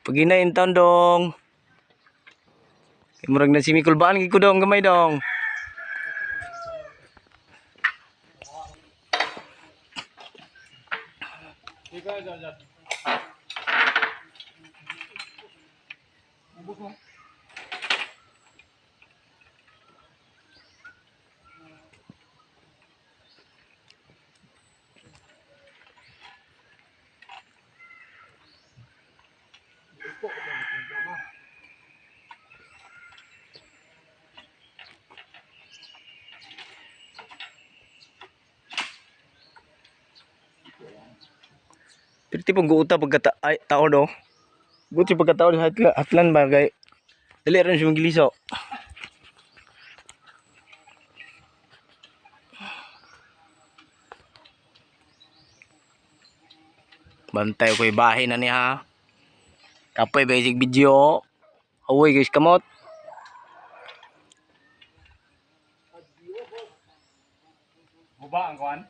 Paginain taon dong. Murag na si Mikul baan giko dong gamay dong. Pero tipong guuta pagkata ay tao do. Guti pagkatao sa hatlan ba kay dali ron siya magiliso. Bantay ko bahay na niya. Kapoy basic video. Awoy guys kamot. Buba ang kuan.